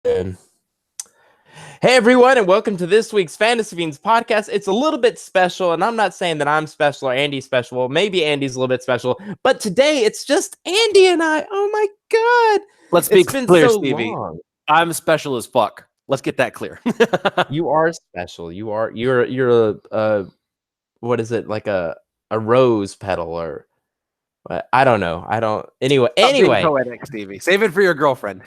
Hey everyone, and welcome to this week's Fantasy Fiends podcast. It's a little bit special, and I'm not saying that I'm special or Andy's special. Well, maybe Andy's a little bit special, but today it's just Andy and I. Oh my god, Let's be it's been clear, so Stevie. long. I'm special as fuck. Let's get that clear. You are special. You're a what is it, like a rose petal, or I don't know. I don't. Anyway, Stop being poetic, Stevie. Save it for your girlfriend.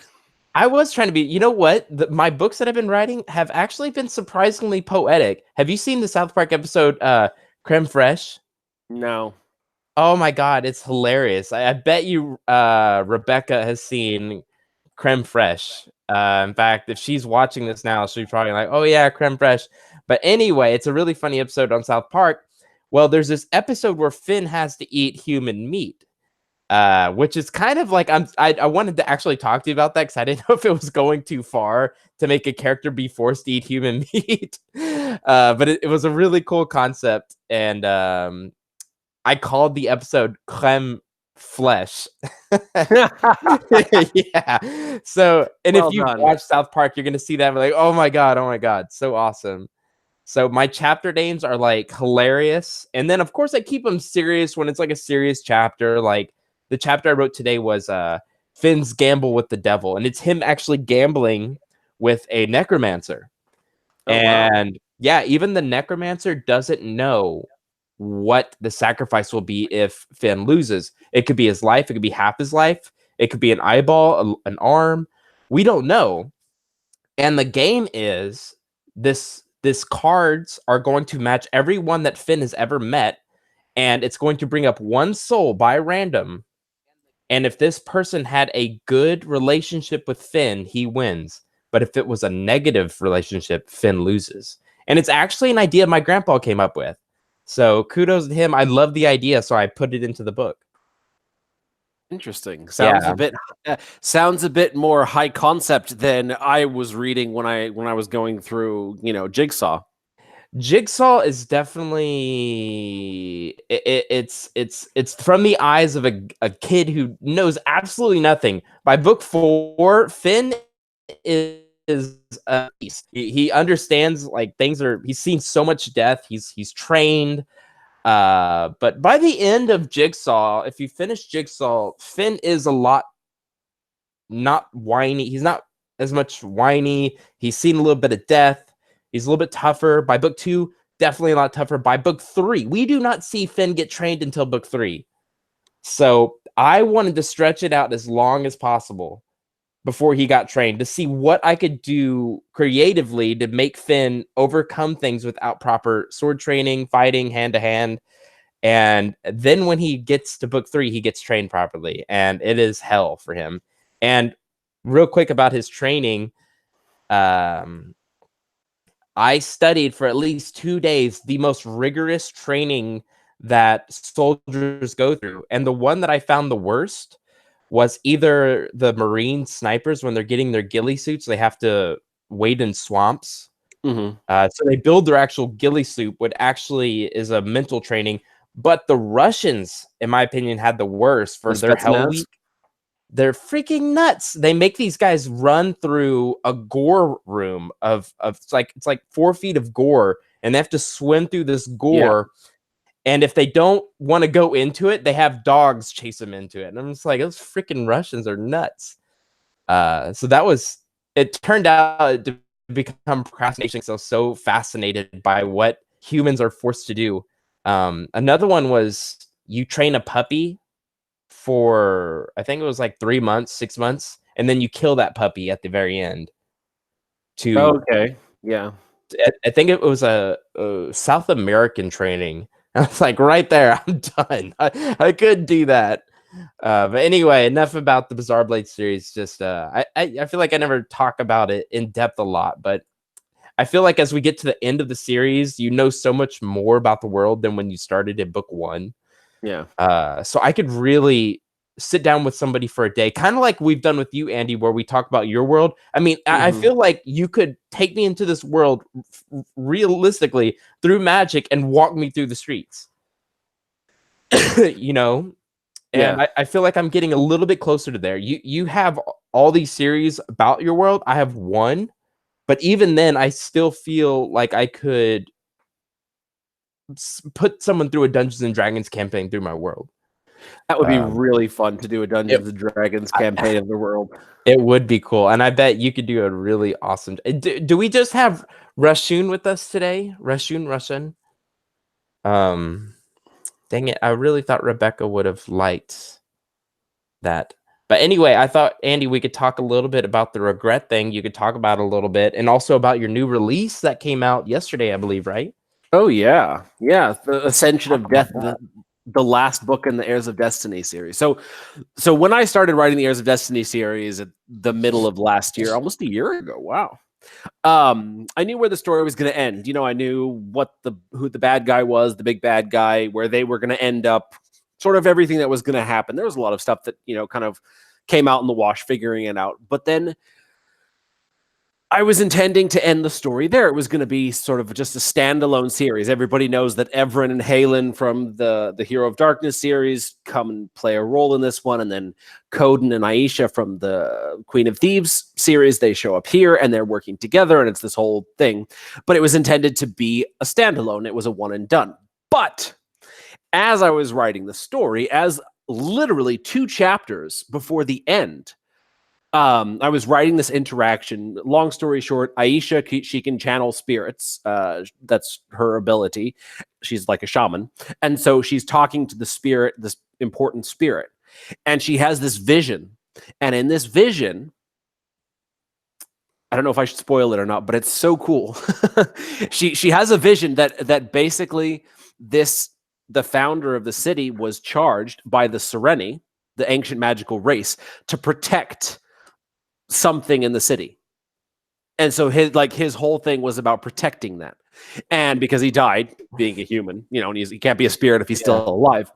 I was trying to be. You know what? My books that I've been writing have actually been surprisingly poetic. Have you seen the South Park episode Creme Fraiche? No. Oh my god, it's hilarious. I bet you Rebecca has seen Creme Fraiche. In fact, if she's watching this now, she's probably like, oh yeah, Creme Fraiche. But anyway, it's a really funny episode on South Park. Well, there's this episode where Finn has to eat human meat. Which is kind of like I wanted to actually talk to you about that because I didn't know if it was going too far to make a character be forced to eat human meat. But it was a really cool concept, and I called the episode Creme Flesh. Yeah. So, and Well if you done. watch South Park, you're gonna see that. Like, oh my god, so awesome. So my chapter names are like hilarious, and then of course I keep them serious when it's like a serious chapter. Like the chapter I wrote today was Finn's Gamble with the Devil, and it's him actually gambling with a necromancer. Oh, wow. And yeah, even the necromancer doesn't know what the sacrifice will be if Finn loses. It could be his life, it could be half his life, it could be an eyeball, an arm. We don't know. And the game is this cards are going to match everyone that Finn has ever met, and it's going to bring up one soul by random. And if this person had a good relationship with Finn, he wins. But if it was a negative relationship, Finn loses. And it's actually an idea my grandpa came up with. So kudos to him. I love the idea, so I put it into the book. Interesting. Sounds a bit more high concept than I was reading when I was going through, Jigsaw. Jigsaw is definitely it's from the eyes of a kid who knows absolutely nothing. By book 4, Finn is a beast. He understands, like, he's seen so much death. He's trained. But by the end of Jigsaw, if you finish Jigsaw, Finn is a lot not whiny. He's not as much whiny. He's seen a little bit of death. He's a little bit tougher. By book 2, definitely a lot tougher. By book 3, we do not see Finn get trained until book 3. So I wanted to stretch it out as long as possible before he got trained to see what I could do creatively to make Finn overcome things without proper sword training, fighting hand to hand. And then when he gets to book 3, he gets trained properly, and it is hell for him. And real quick about his training, I studied for at least 2 days the most rigorous training that soldiers go through. And the one that I found the worst was either the Marine snipers when they're getting their ghillie suits. They have to wait in swamps. Mm-hmm. So they build their actual ghillie suit, what actually is a mental training. But the Russians, in my opinion, had the worst for their Hell Week. They're freaking nuts. They make these guys run through a gore room of it's like 4 feet of gore, and they have to swim through this gore. Yeah. And if they don't want to go into it, they have dogs chase them into it. And I'm just like, those freaking Russians are nuts. So that was, it turned out to become procrastination. So I was so fascinated by what humans are forced to do. Another one was you train a puppy for, I think it was like 3 months, 6 months, and then you kill that puppy at the very end. Okay, yeah. I think it was a South American training. I was like, right there, I'm done. I couldn't do that. But anyway, enough about the Bizarre Blade series. Just I feel like I never talk about it in depth a lot, but I feel like as we get to the end of the series, you know so much more about the world than when you started in book 1. Yeah. So I could really sit down with somebody for a day, kind of like we've done with you, Andy, where we talk about your world. I mean, I feel like you could take me into this world realistically through magic and walk me through the streets. You know, And Yeah. I feel like I'm getting a little bit closer to there. You have all these series about your world. I have one, but even then, I still feel like I could put someone through a Dungeons and Dragons campaign through my world. That would be Um, really fun to do a it, Dungeons and Dragons campaign of the world. it would be cool, and I bet you could do a really awesome. Do we just have Rashun with us today? Rashun. Um, Dang it! I really thought Rebecca would have liked that. But anyway, I thought, Andy, we could talk a little bit about the regret thing. You could talk about it a little bit, and also about your new release that came out yesterday, I believe, right? Oh yeah, yeah. The Ascension Talk of about Death, that. the last book in the Heirs of Destiny series. So when I started writing the Heirs of Destiny series at the middle of last year, almost a year ago. Wow. I knew where the story was going to end. You know, I knew who the bad guy was, the big bad guy, where they were going to end up, sort of everything that was going to happen. There was a lot of stuff that, you know, kind of came out in the wash, figuring it out. But then I was intending to end the story there. It was going to be sort of just a standalone series. Everybody knows that Everin and Halen from the Hero of Darkness series come and play a role in this one, and then Coden and Aisha from the Queen of Thieves series, they show up here and they're working together, and it's this whole thing. But it was intended to be a standalone. It was a one and done. But as I was writing the story, as literally 2 chapters before the end, I was writing this interaction. Long story short, Aisha, she can channel spirits. That's her ability. She's like a shaman. And so she's talking to the spirit, this important spirit. And she has this vision. And in this vision, I don't know if I should spoil it or not, but it's so cool. She has a vision that basically the founder of the city was charged by the Sereni, the ancient magical race, to protect something in the city. And so his whole thing was about protecting that. And because he died being a human, you know, and he can't be a spirit if he's still alive.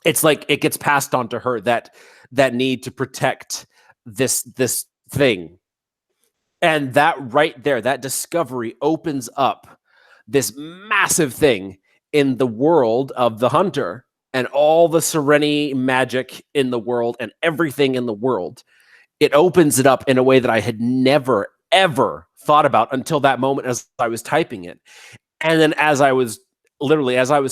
It's like it gets passed on to her, that need to protect this thing. And that right there, that discovery opens up this massive thing in the world of the hunter and all the Sereni magic in the world and everything in the world. It opens it up in a way that I had never, ever thought about until that moment as I was typing it. And then as I was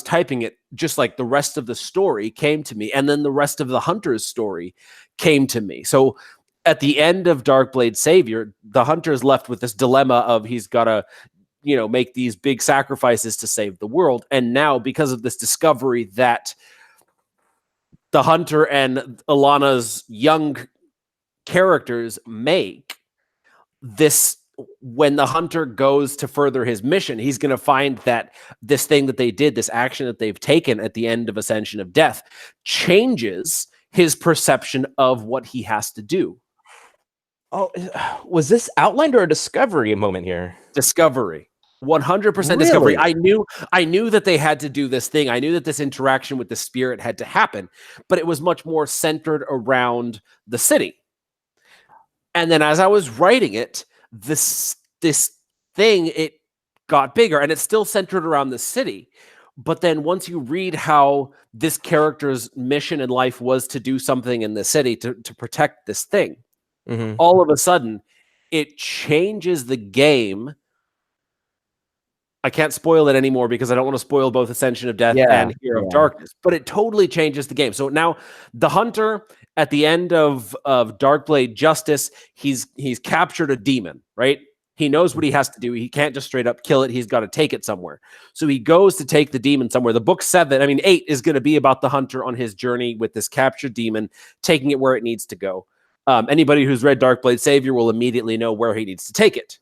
typing it, just like the rest of the story came to me. And then the rest of the hunter's story came to me. So at the end of Darkblade Savior, the hunter is left with this dilemma of he's got to, you know, make these big sacrifices to save the world. And now, because of this discovery that the hunter and Alana's young characters make, this, when the hunter goes to further his mission, he's going to find that this thing that they did, this action that they've taken at the end of Ascension of Death, changes his perception of what he has to do. Oh, was this outlined or a discovery moment here? Discovery. 100% discovery. I knew that they had to do this thing. I knew that this interaction with the spirit had to happen, but it was much more centered around the city. And then as I was writing it, this thing, it got bigger, and it's still centered around the city. But then once you read how this character's mission in life was to do something in the city to protect this thing, all of a sudden it changes the game. I can't spoil it anymore because I don't want to spoil both Ascension of Death and Hero of Darkness, but it totally changes the game. So now the hunter at the end of Darkblade Justice, he's captured a demon, right? He knows what he has to do. He can't just straight up kill it. He's got to take it somewhere. So he goes to take the demon somewhere. The book 8 is going to be about the hunter on his journey with this captured demon, taking it where it needs to go. Anybody who's read Darkblade Savior will immediately know where he needs to take it.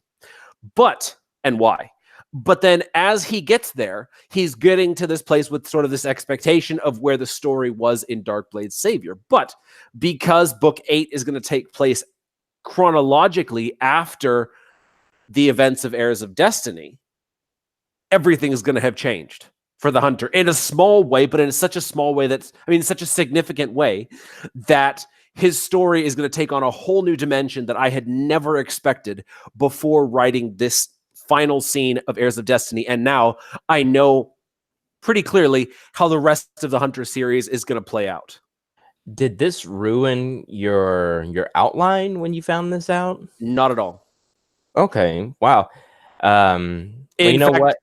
And why. But then as he gets there, he's getting to this place with sort of this expectation of where the story was in Darkblade Savior. But because book 8 is going to take place chronologically after the events of Heirs of Destiny, everything is going to have changed for the hunter in a small way, but in such a small way such a significant way that his story is going to take on a whole new dimension that I had never expected before writing this final scene of Heirs of Destiny. And now I know pretty clearly how the rest of the Hunter series is going to play out. Did this ruin your outline when you found this out? Not at all. Okay. Wow. Well, you In know fact, what?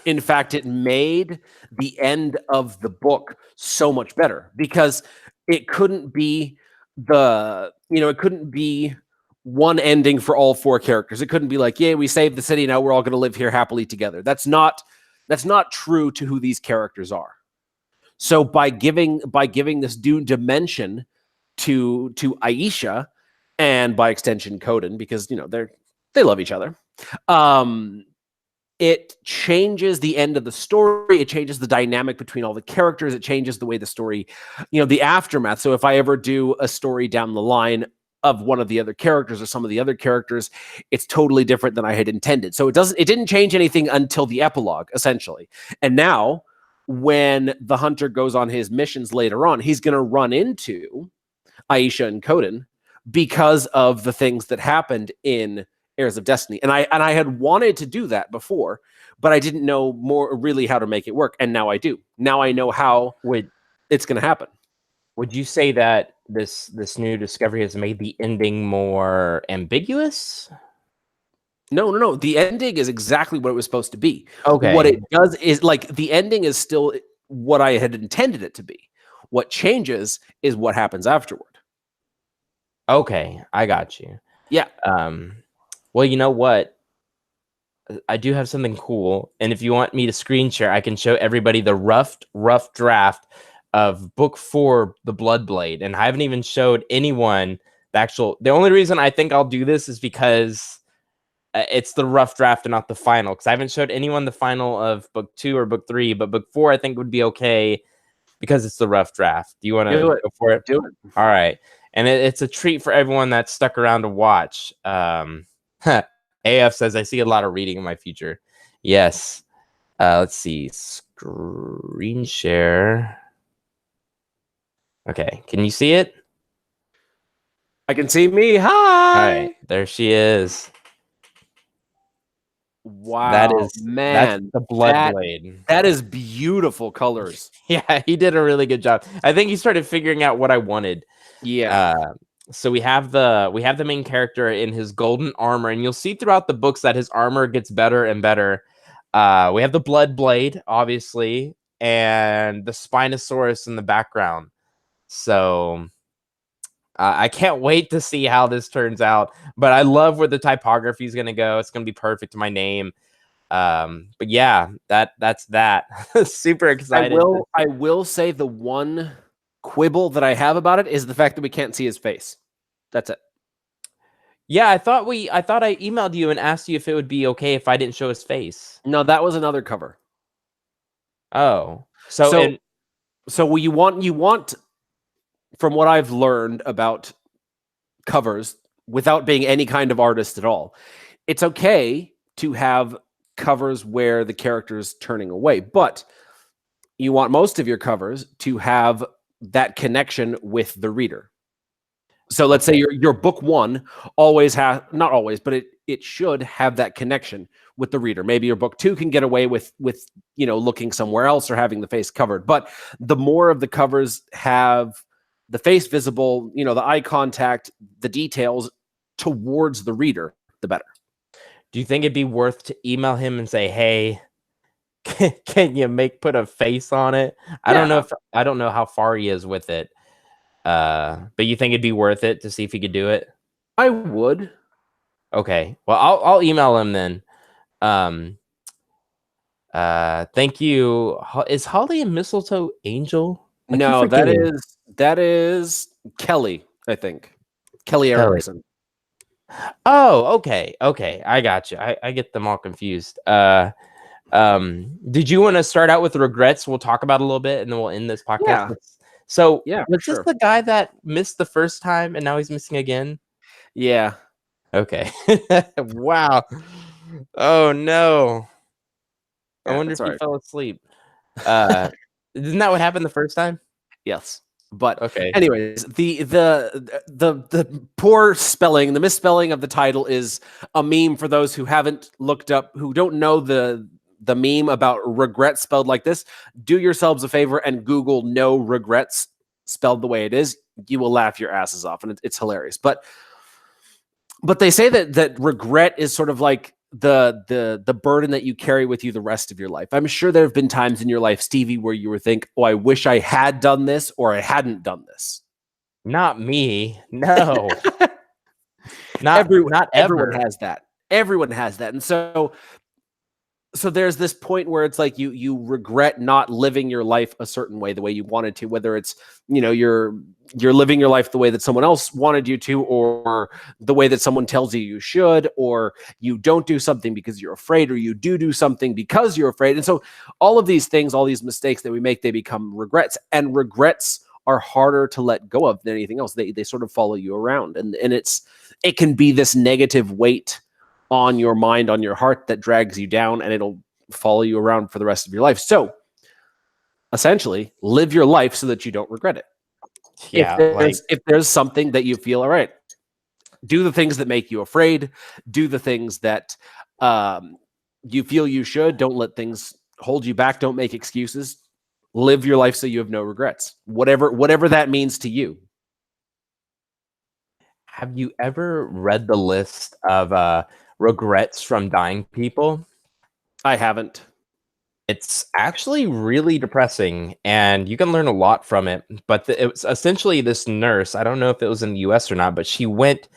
in fact, it made the end of the book so much better because it couldn't be it couldn't be one ending for all four characters. It couldn't be like, yeah, we saved the city, now we're all going to live here happily together. That's not true to who these characters are. So by giving this new dimension to Aisha and by extension Coden, because they love each other. It changes the end of the story. It changes the dynamic between all the characters. It changes the way the story, the aftermath. So if I ever do a story down the line of one of the other characters or some of the other characters, it's totally different than I had intended. So it didn't change anything until the epilogue, essentially. And now when the hunter goes on his missions later on, he's going to run into Aisha and Coden because of the things that happened in Heirs of Destiny. And I had wanted to do that before, but I didn't know more really how to make it work. And now I do. Now I know how it's going to happen. Would you say that this new discovery has made the ending more ambiguous? No. The ending is exactly what it was supposed to be. Okay. What it does is, like, the ending is still what I had intended it to be. What changes is what happens afterward. Okay, I got you. Yeah. Well, you know what? I do have something cool, and if you want me to screen share, I can show everybody the rough draft of book 4, The Bloodblade, and I haven't even showed anyone the only reason I think I'll do this is because it's the rough draft and not the final, because I haven't showed anyone the final of book 2 or book 3, but book 4 I think would be okay because it's the rough draft. Do you want to go for it? Do it. All right. And it's a treat for everyone that's stuck around to watch. AF says, I see a lot of reading in my future. Yes. Let's see. Screen share. Okay. Can you see it? I can see me. Hi. All right. There she is. Wow. That's man. the Bloodblade. That is beautiful colors. Yeah, he did a really good job. I think he started figuring out what I wanted. Yeah. So we have the main character in his golden armor, and you'll see throughout the books that his armor gets better and better. We have the Bloodblade, obviously, and the Spinosaurus in the background. So I can't wait to see how this turns out. But I love where the typography is going to go. It's going to be perfect to my name. But yeah, that's that. Super excited. I will say the one quibble that I have about it is the fact that we can't see his face. That's it. Yeah, I thought I emailed you and asked you if it would be okay if I didn't show his face. No, that was another cover. Oh. So you want from what I've learned about covers without being any kind of artist at all, it's okay to have covers where the character's turning away, but you want most of your covers to have that connection with the reader. So let's say your book 1 always has, not always, but it should have that connection with the reader. Maybe your book 2 can get away with looking somewhere else or having the face covered. But the more of the covers have the face visible, the eye contact, the details towards the reader, the better. Do you think it'd be worth to email him and say, "Hey, can you put a face on it?" I don't know how far he is with it. But you think it'd be worth it to see if he could do it? I would. Okay. Well, I'll email him then. Thank you. Is Holly and Mistletoe Angel? No, that is Kelly, I think. Kelly Erickson. Oh, okay. I got you. I get them all confused. Did you want to start out with regrets? We'll talk about it a little bit and then we'll end this podcast. Yeah. So was this the guy that missed the first time and now he's missing again? Yeah. Okay. Wow. Oh no. I wonder if he fell asleep. Isn't that what happened the first time? Yes. But okay. Anyways, the poor spelling, the misspelling of the title is a meme for those who haven't looked up, who don't know the meme about regrets spelled like this. Do yourselves a favor and Google "no regrets" spelled the way it is, you will laugh your asses off, and it's hilarious. But they say that regret is sort of like the burden that you carry with you the rest of your life. I'm sure there have been times in your life, Stevie, where you were think, "Oh, I wish I had done this or I hadn't done this." Not me. No. Not Everyone ever. has that. Everyone has that. And so there's this point where it's like you regret not living your life a certain way, the way you wanted to, whether it's, you're living your life the way that someone else wanted you to, or the way that someone tells you should, or you don't do something because you're afraid, or you do something because you're afraid. And so all of these things, all these mistakes that we make, they become regrets, and regrets are harder to let go of than anything else. They sort of follow you around, and it can be this negative weight on your mind, on your heart, that drags you down, and it'll follow you around for the rest of your life. So essentially, live your life so that you don't regret it. Yeah, if there's something that you feel, all right, do the things that make you afraid, do the things that you feel you should. Don't let things hold you back. Don't make excuses. Live your life so you have no regrets, whatever that means to you. have you ever read the list of regrets from dying people? I haven't. It's actually really depressing, and you can learn a lot from it. But it was essentially this nurse. I don't know if it was in the US or not, but she went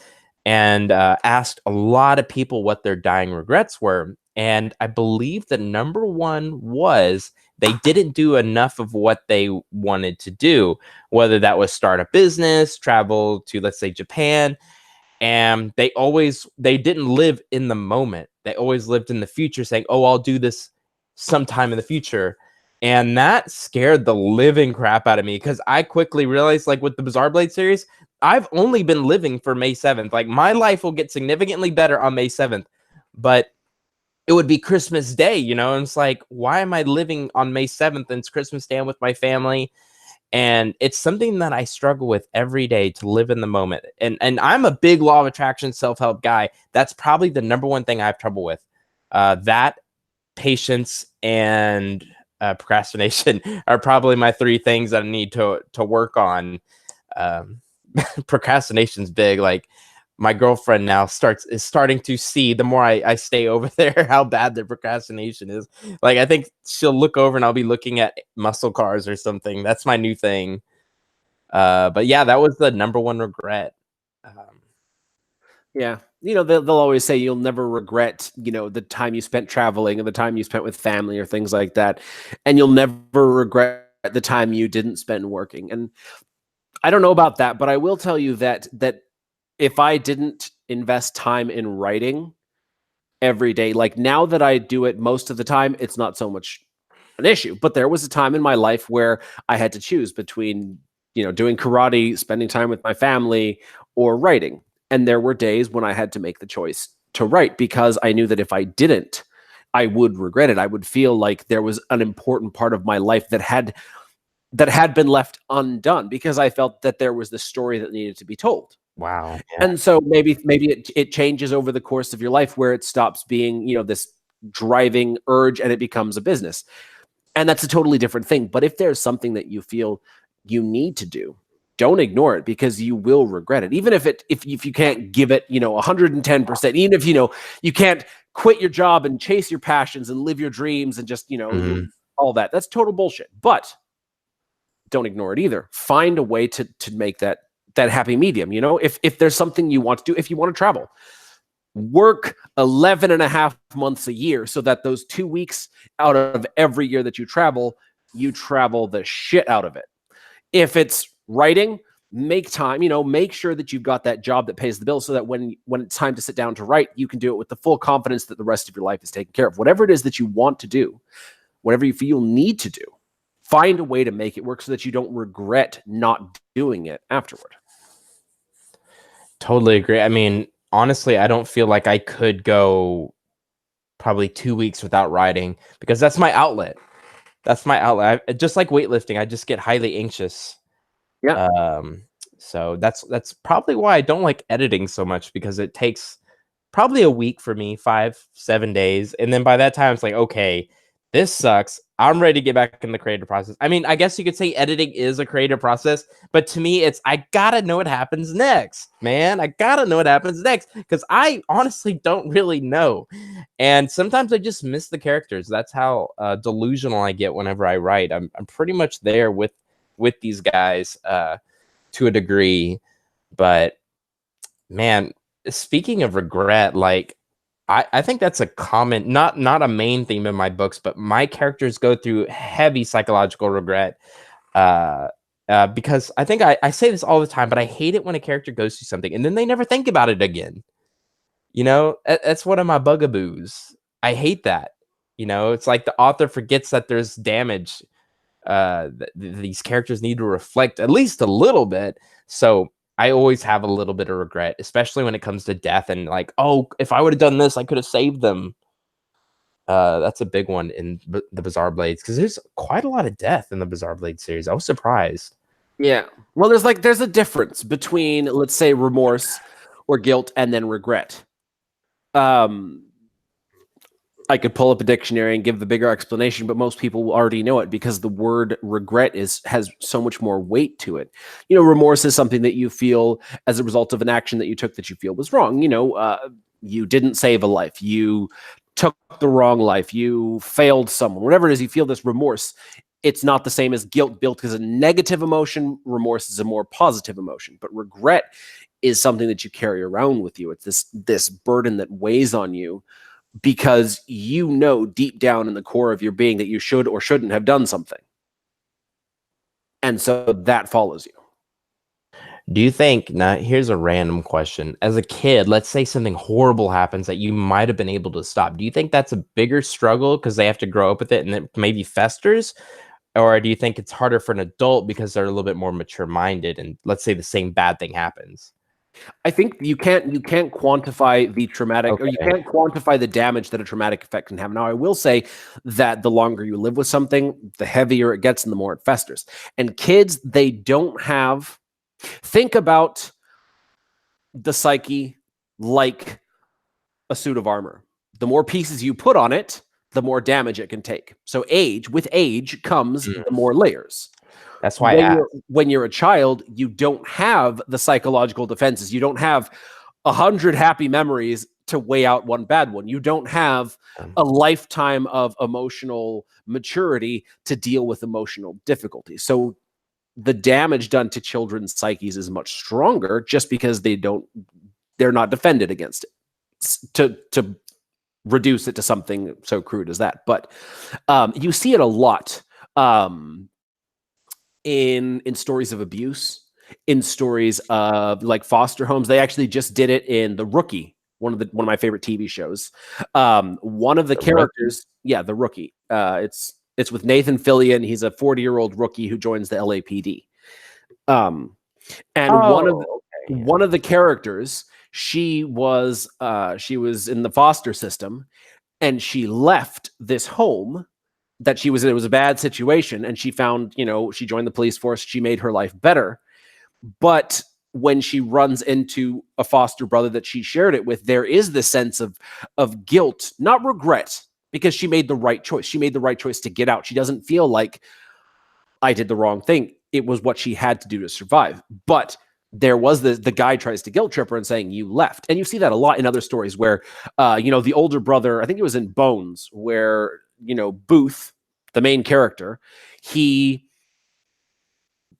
and asked a lot of people what their dying regrets were. And I believe the number one was they didn't do enough of what they wanted to do, whether that was start a business, travel to, let's say, Japan. And they didn't live in the moment. They always lived in the future, saying, "Oh, I'll do this sometime in the future." And that scared the living crap out of me, because I quickly realized, like with the Bizarre Blade series, I've only been living for May 7th. Like, my life will get significantly better on May 7th, but it would be Christmas Day, and it's like, why am I living on May 7th and it's Christmas Day with my family? And it's something that I struggle with every day, to live in the moment. And I'm a big law of attraction, self-help guy. That's probably the number one thing I have trouble with. That, patience, and procrastination are probably my three things that I need to work on. Procrastination's big. Like, my girlfriend now is starting to see, the more I stay over there, how bad the procrastination is. Like, I think she'll look over and I'll be looking at muscle cars or something. That's my new thing. But yeah, that was the number one regret. Yeah. They'll always say you'll never regret, the time you spent traveling, or the time you spent with family, or things like that. And you'll never regret the time you didn't spend working. And I don't know about that, but I will tell you that if I didn't invest time in writing every day, like now that I do it most of the time, it's not so much an issue. But there was a time in my life where I had to choose between, doing karate, spending time with my family, or writing. And there were days when I had to make the choice to write, because I knew that if I didn't, I would regret it. I would feel like there was an important part of my life that had been left undone, because I felt that there was the story that needed to be told. Wow. Yeah. And so maybe it changes over the course of your life, where it stops being, this driving urge, and it becomes a business. And that's a totally different thing. But if there's something that you feel you need to do, don't ignore it, because you will regret it. Even if you can't give it, 110%, even if, you can't quit your job and chase your passions and live your dreams and just, all that. That's total bullshit. But don't ignore it either. Find a way to make that happy medium. If there's something you want to do, if you want to travel, work 11 and a half months a year, so that those 2 weeks out of every year that you travel the shit out of it. If it's writing, make time, make sure that you've got that job that pays the bills, so that when it's time to sit down to write, you can do it with the full confidence that the rest of your life is taken care of. Whatever it is that you want to do, whatever you feel you need to do, find a way to make it work, so that you don't regret not doing it afterward. Totally agree. I mean, honestly, I don't feel like I could go probably 2 weeks without writing, because that's my outlet. Just like weightlifting, I just get highly anxious. Yeah. So that's probably why I don't like editing so much, because it takes probably a week for me, 5-7 days. And then by that time, it's like, okay, this sucks. I'm ready to get back in the creative process. I mean, I guess you could say editing is a creative process, but to me, it's I gotta know what happens next, man. I gotta know what happens next because I honestly don't really know. And sometimes I just miss the characters. That's how delusional I get whenever I write. I'm pretty much there with these guys to a degree, but man, speaking of regret, like I think that's a common, not a main theme in my books, but my characters go through heavy psychological regret. Because I think I say this all the time, but I hate it when a character goes through something and then they never think about it again. You know, that's one of my bugaboos. I hate that. You know, it's like the author forgets that there's damage. These characters need to reflect at least a little bit. So I always have a little bit of regret, especially when it comes to death and like, oh, if I would have done this, I could have saved them. That's a big one in the Bizarre Blades because there's quite a lot of death in the Bizarre Blade series. I was surprised. Yeah. Well, there's a difference between, let's say, remorse or guilt and then regret. I could pull up a dictionary and give the bigger explanation, but most people will already know it because the word regret has so much more weight to it. You know, remorse is something that you feel as a result of an action that you took that you feel was wrong. You know, you didn't save a life. You took the wrong life. You failed someone. Whatever it is, you feel this remorse. It's not the same as guilt. Guilt is a negative emotion. Remorse is a more positive emotion. But regret is something that you carry around with you. It's this burden that weighs on you because you know deep down in the core of your being that you should or shouldn't have done something. And so that follows you. Do you think, now here's a random question. As a kid, let's say something horrible happens that you might have been able to stop. Do you think that's a bigger struggle because they have to grow up with it and it maybe festers? Or do you think it's harder for an adult because they're a little bit more mature minded and let's say the same bad thing happens? I think you can't quantify the traumatic or you can't quantify the damage that a traumatic effect can have. Now, I will say that the longer you live with something, the heavier it gets and the more it festers. And kids, they don't have, think about the psyche like a suit of armor. The more pieces you put on it, the more damage it can take. So with age comes the more layers. That's why when you're a child, you don't have the psychological defenses. You don't have 100 happy memories to weigh out one bad one. You don't have a lifetime of emotional maturity to deal with emotional difficulty. So the damage done to children's psyches is much stronger just because they're not defended against it. To reduce it to something so crude as that. But you see it a lot. In stories of abuse, in stories of like foster homes. They actually just did it in The Rookie, one of my favorite TV shows. One of the characters, The Rookie. It's with Nathan Fillion. He's a 40-year-old rookie who joins the LAPD. One of the characters, she was in the foster system, and she left this home that she was in. It was a bad situation, and she found, she joined the police force. She made her life better. But when she runs into a foster brother that she shared it with, there is this sense of guilt, not regret, because she made the right choice. She made the right choice to get out. She doesn't feel like I did the wrong thing. It was what she had to do to survive. But there was the guy tries to guilt trip her and saying, you left. And you see that a lot in other stories where, the older brother, I think it was in Bones, where, Booth, the main character, he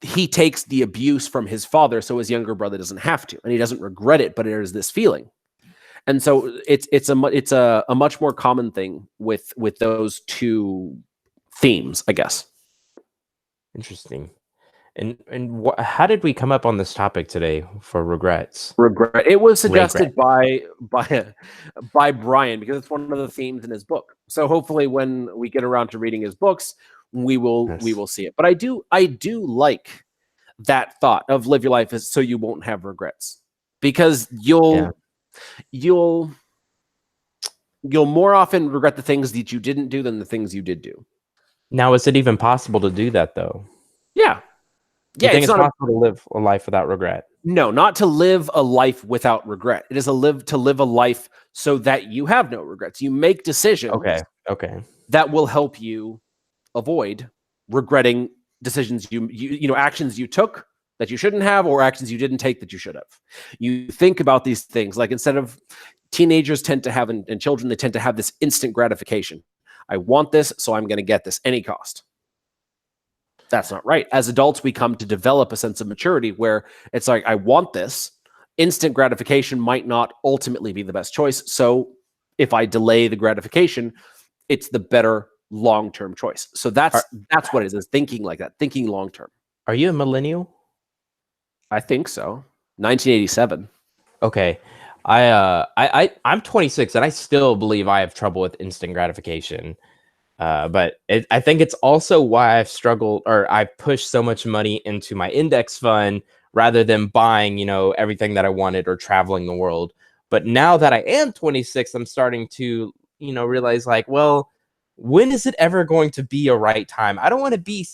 takes the abuse from his father so his younger brother doesn't have to, and he doesn't regret it, but there's this feeling. And so it's a much more common thing with those two themes, I guess. Interesting. And how did we come up on this topic today for regrets? Regret. It was suggested by Brian because it's one of the themes in his book. So hopefully, when we get around to reading his books, we will see it. But I do like that thought of live your life so you won't have regrets, because you'll more often regret the things that you didn't do than the things you did do. Now, is it even possible to do that though? Yeah. Yeah, it's not possible to live a life without regret. No, not to live a life without regret. It is to live a life so that you have no regrets. You make decisions. Okay. that will help you avoid regretting decisions actions you took that you shouldn't have, or actions you didn't take that you should have. You think about these things, like, instead of teenagers tend to have, and children, they tend to have this instant gratification. I want this, so I'm going to get this any cost. That's not right. As adults, we come to develop a sense of maturity where it's like, I want this. Instant gratification might not ultimately be the best choice. So if I delay the gratification, it's the better long-term choice. So that's what it is thinking like that, thinking long-term. Are you a millennial? I think so. 1987. Okay. I'm 26 and I still believe I have trouble with instant gratification. But I think it's also why I've struggled, or I pushed so much money into my index fund rather than buying, everything that I wanted or traveling the world. But now that I am 26, I'm starting to, realize, like, well, when is it ever going to be a right time? I don't want to be,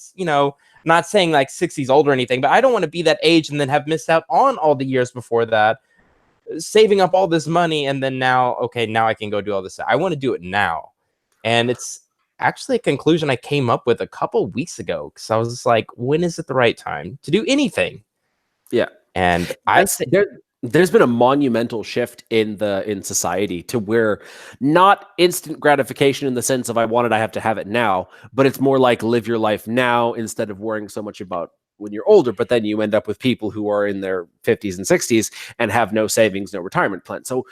not saying like 60s old or anything, but I don't want to be that age and then have missed out on all the years before that, saving up all this money. And then now I can go do all this. I want to do it now. And it's actually a conclusion I came up with a couple weeks ago, because I was just like, when is it the right time to do anything? Yeah. And there's been a monumental shift in society to where not instant gratification in the sense of I want it, I have to have it now, but it's more like live your life now instead of worrying so much about when you're older. But then you end up with people who are in their 50s and 60s and have no savings, no retirement plan. So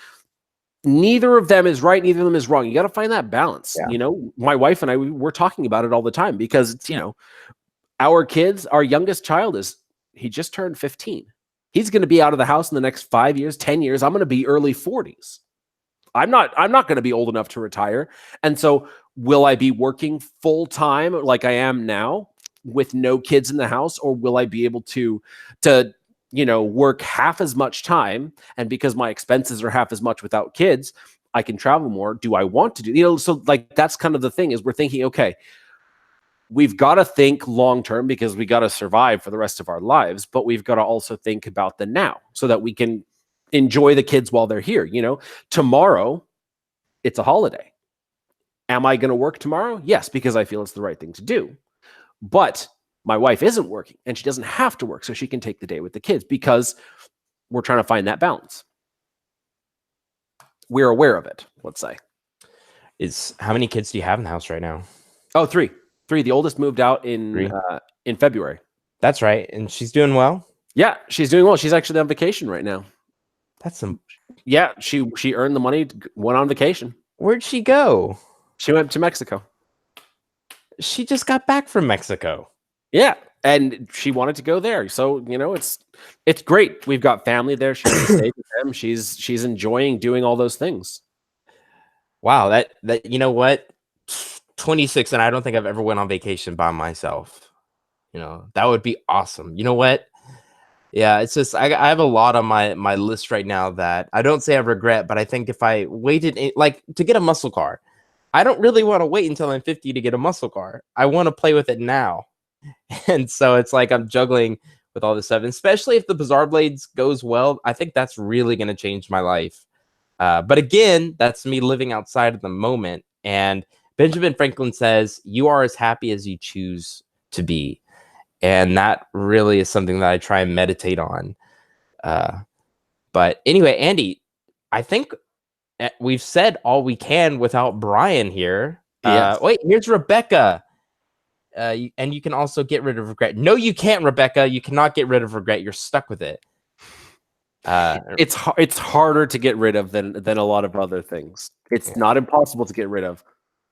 neither of them is right, neither of them is wrong. You got to find that balance. Yeah. My wife and I, we're talking about it all the time, because our kids, our youngest child he just turned 15. He's going to be out of the house in the next 5 years, 10 years. I'm going to be early 40s. I'm not going to be old enough to retire. And so will I be working full time like I am now with no kids in the house, or will I be able to work half as much time? And because my expenses are half as much without kids, I can travel more. Do I want to do, so like, that's kind of the thing, is we're thinking, okay, we've got to think long-term because we got to survive for the rest of our lives, but we've got to also think about the now so that we can enjoy the kids while they're here. Tomorrow it's a holiday. Am I going to work tomorrow? Yes, because I feel it's the right thing to do. But my wife isn't working and she doesn't have to work, so she can take the day with the kids, because we're trying to find that balance. We're aware of it, let's say. How many kids do you have in the house right now? Oh, three. The oldest moved out in February. That's right. And she's doing well? Yeah, she's doing well. She's actually on vacation right now. Yeah, she earned the money, went on vacation. Where'd she go? She went to Mexico. She just got back from Mexico. Yeah, and she wanted to go there. So, it's great. We've got family there. She stayed with them. She's enjoying doing all those things. Wow, that you know what? 26, and I don't think I've ever went on vacation by myself. That would be awesome. You know what? Yeah, it's just I have a lot on my list right now that I don't say I regret, but I think if I waited to get a muscle car, I don't really want to wait until I'm 50 to get a muscle car. I want to play with it now. And so it's like I'm juggling with all this stuff, and especially if the Bazaar Blades goes well, I think that's really going to change my life. But again, that's me living outside of the moment. And Benjamin Franklin says, you are as happy as you choose to be. And that really is something that I try and meditate on. But anyway, Andy, I think we've said all we can without Brian here. Yes. Wait, here's Rebecca. And you can also get rid of regret. No, you can't, Rebecca. You cannot get rid of regret. You're stuck with it. It's harder to get rid of than a lot of other things. It's not impossible to get rid of.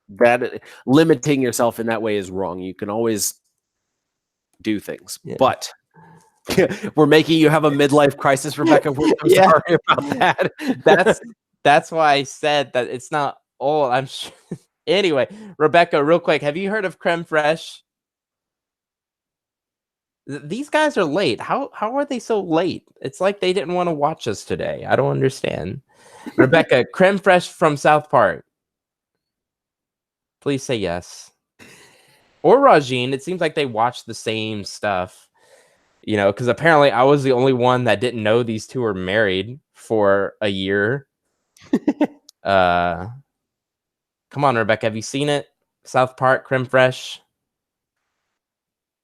That limiting yourself in that way is wrong. You can always do things, but we're making you have a midlife crisis, Rebecca. We're so sorry about that. That's why I said that it's not all. I'm sure. Anyway, Rebecca, real quick, have you heard of Creme Fraiche? These guys are late. How are they so late? It's like they didn't want to watch us today. I don't understand. Rebecca, Creme Fraiche from South Park. Please say yes. Or Rajin. It seems like they watch the same stuff. Because apparently I was the only one that didn't know these two were married for a year. Come on, Rebecca. Have you seen it? South Park, creme fraiche.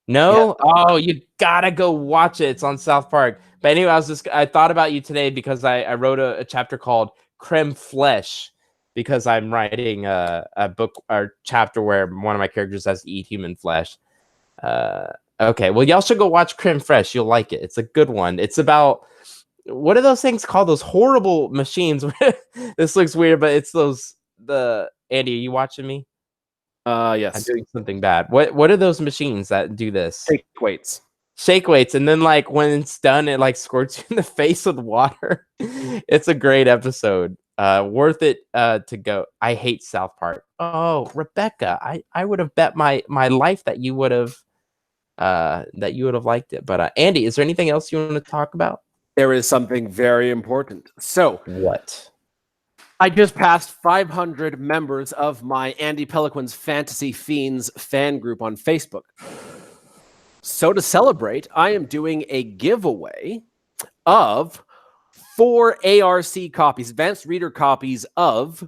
Yeah. No? Oh, you gotta go watch it. It's on South Park. But anyway, I thought about you today because I wrote a chapter called Creme Flesh because I'm writing a book or chapter where one of my characters has to eat human flesh. Okay, well, y'all should go watch Creme Fraiche. You'll like it. It's a good one. It's about, what are those things called? Those horrible machines. This looks weird, but it's Andy, are you watching me? I'm Yes. doing something bad. What are those machines that do this? Take weights. Shake weights, and then like when it's done, it like squirts you in the face with water. It's a great episode. Worth it to go. I hate South Park. Oh, Rebecca, I would have bet my life that you would have liked it. But Andy, is there anything else you want to talk about? There is something very important. So what? I just passed 500 members of my Andy Peliquin's Fantasy Fiends fan group on Facebook. So to celebrate, I am doing a giveaway of 4 ARC copies, advanced reader copies of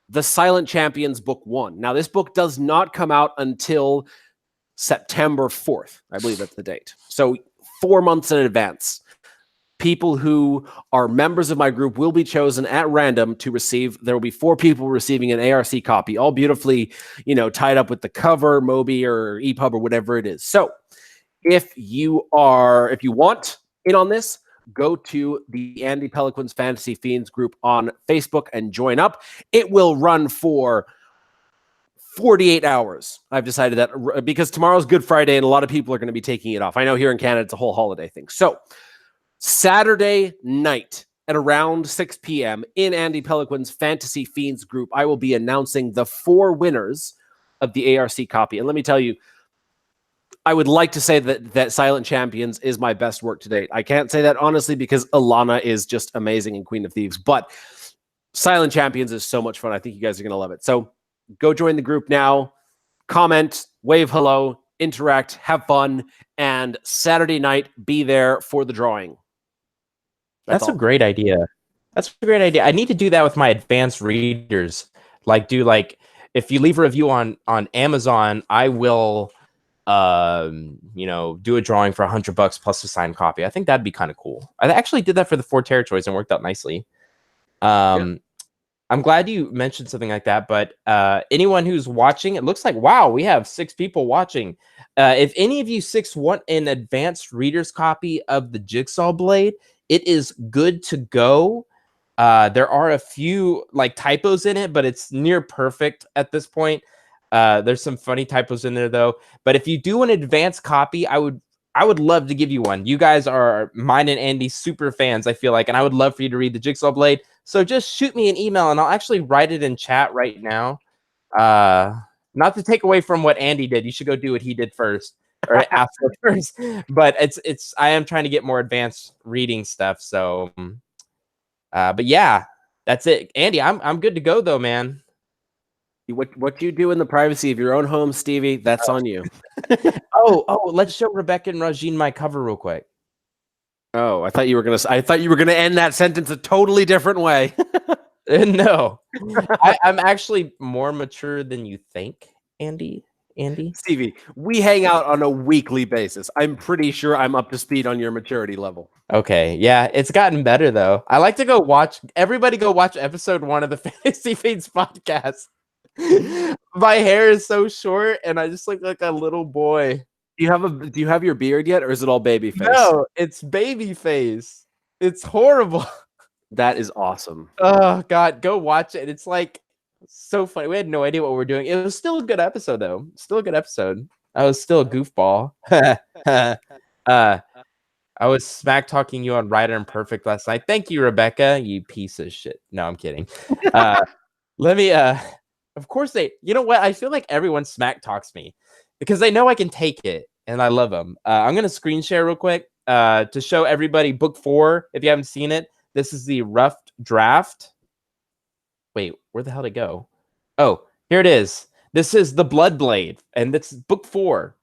The Silent Champions Book 1. Now, this book does not come out until September 4th. I believe that's the date. So 4 months in advance. People who are members of my group will be chosen at random to receive. There will be 4 people receiving an ARC copy, all beautifully, tied up with the cover, Mobi or EPUB or whatever it is. So if you want in on this, go to the Andy Peliquin's Fantasy Fiends group on Facebook and join up. It will run for 48 hours. I've decided that because tomorrow's Good Friday and a lot of people are going to be taking it off. I know here in Canada it's a whole holiday thing. So Saturday night at around 6 p.m. in Andy Peliquin's Fantasy Fiends group, I will be announcing the 4 winners of the ARC copy. And let me tell you, I would like to say that Silent Champions is my best work to date. I can't say that honestly because Alana is just amazing in Queen of Thieves, but Silent Champions is so much fun. I think you guys are going to love it. So go join the group now, comment, wave hello, interact, have fun, and Saturday night, be there for the drawing. That's a great idea. That's a great idea. I need to do that with my advanced readers. If you leave a review on Amazon, I will do a drawing for $100 plus a signed copy. I think that'd be kind of cool. I actually did that for the 4 territories and worked out nicely. I'm glad you mentioned something like that, but anyone who's watching, it looks like, wow, we have 6 people watching. If any of you 6 want an advanced reader's copy of the Jigsaw Blade, it is good to go. There are a few typos in it, but it's near perfect at this point. There's some funny typos in there though. But if you do an advanced copy, I would love to give you one. You guys are mine and Andy's super fans, I feel like, and I would love for you to read the Jigsaw Blade. So just shoot me an email and I'll actually write it in chat right now. Not to take away from what Andy did. You should go do what he did first. Or after first. But I am trying to get more advanced reading stuff. So but yeah, that's it. Andy, I'm good to go though, man. What you do in the privacy of your own home, Stevie, that's on you. Oh, let's show Rebecca and Rajin my cover real quick. Oh, I thought you were gonna end that sentence a totally different way. No, I'm actually more mature than you think, Andy. Stevie, we hang out on a weekly basis. I'm pretty sure I'm up to speed on your maturity level. Okay, yeah, it's gotten better though. I like to go watch. Everybody, go watch episode 1 of the Fantasy Fiends podcast. My hair is so short, and I just look like a little boy. Do you have your beard yet, or is it all baby face? No, it's baby face. It's horrible. That is awesome. Oh God, go watch it. It's so funny. We had no idea what we were doing. It was still a good episode though. Still a good episode. I was still a goofball. I was smack talking you on Writer and Perfect last night. Thank you, Rebecca. You piece of shit. No, I'm kidding. Let me. Of course you know what? I feel like everyone smack talks me because they know I can take it and I love them. I'm going to screen share real quick to show everybody book 4. If you haven't seen it, this is the rough draft. Wait, where the hell did it go? Oh, here it is. This is the Blood Blade, and that's book 4.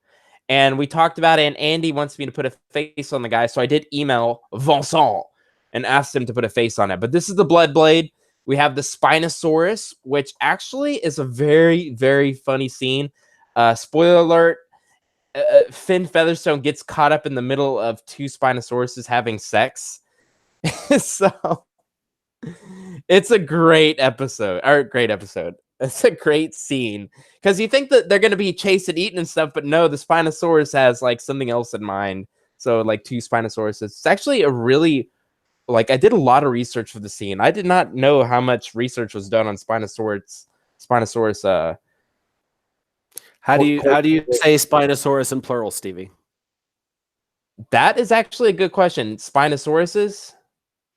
And we talked about it, and Andy wants me to put a face on the guy, so I did email Vincent and asked him to put a face on it. But this is the Blood Blade. We have the Spinosaurus, which actually is a very, very funny scene. Spoiler alert, Finn Featherstone gets caught up in the middle of two Spinosauruses having sex. So it's a great episode. It's a great scene. Because you think that they're going to be chased and eaten and stuff, but no, the Spinosaurus has like something else in mind. So like two Spinosauruses. It's actually a really, like, I did a lot of research for the scene. I did not know how much research was done on Spinosaurus. How do you say Spinosaurus in plural, Stevie? That is actually a good question. Spinosauruses?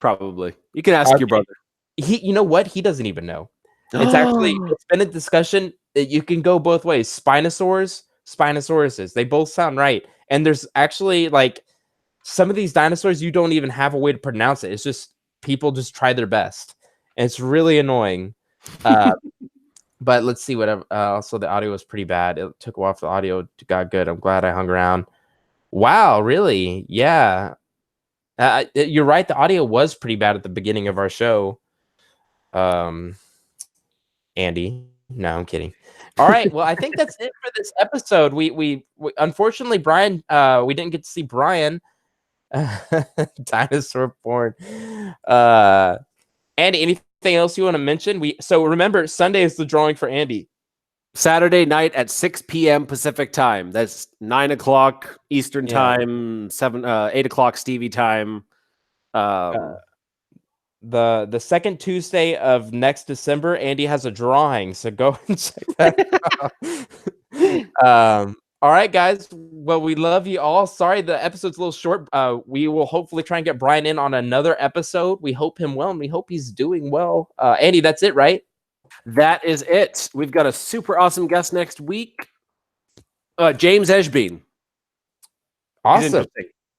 Probably. You can ask your brother. You know what? He doesn't even know. It's been a discussion that you can go both ways. Spinosauruses. They both sound right. And there's actually like some of these dinosaurs you don't even have a way to pronounce it. It's just people just try their best. And it's really annoying. But let's see what also the audio was pretty bad. It took a while for the audio got good. I'm glad I hung around. Wow, really? Yeah. You're right. The audio was pretty bad at the beginning of our show. Andy. No, I'm kidding. All right. Well, I think that's it for this episode. We unfortunately, Brian, we didn't get to see Brian. Dinosaur porn. Andy, anything else you want to mention? So remember, Sunday is the drawing for Andy. Saturday night at 6 p.m. Pacific time. That's 9 o'clock Eastern time, 8 o'clock Stevie time. The second Tuesday of next December, Andy has a drawing, so go and check that out. All right, guys. Well, we love you all. Sorry, the episode's a little short. We will hopefully try and get Brian in on another episode. We hope him well, and we hope he's doing well. Andy, that's it, right? That is it. We've got a super awesome guest next week. James Eshbean. Awesome.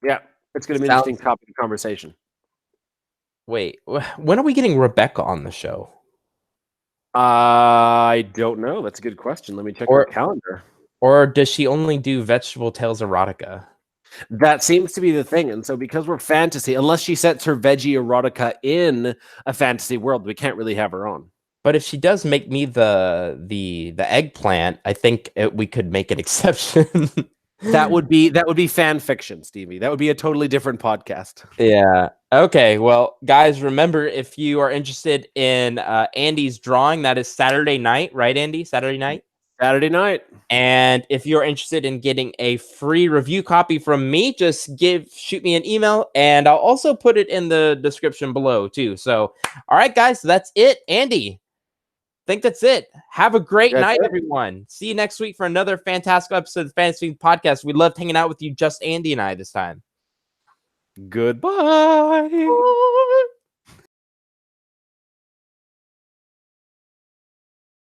Yeah, it's going to be an interesting topic of conversation. Wait, when are we getting Rebecca on the show? I don't know. That's a good question. Let me check our calendar. Or does she only do Vegetable Tales erotica? That seems to be the thing. And so because we're fantasy, unless she sets her veggie erotica in a fantasy world, we can't really have her on. But if she does make me the eggplant, I think we could make an exception. That would be fan fiction, Stevie. That would be a totally different podcast. Yeah. Okay. Well, guys, remember, if you are interested in Andy's drawing, that is Saturday night, right, Andy? Saturday night? Saturday night. And if you're interested in getting a free review copy from me, just shoot me an email, and I'll also put it in the description below too. So, all right, guys, so that's it. Andy, I think that's it. Have a great night, everyone. See you next week for another fantastic episode of the Fantasy Podcast. We loved hanging out with you, just Andy and I this time. Goodbye.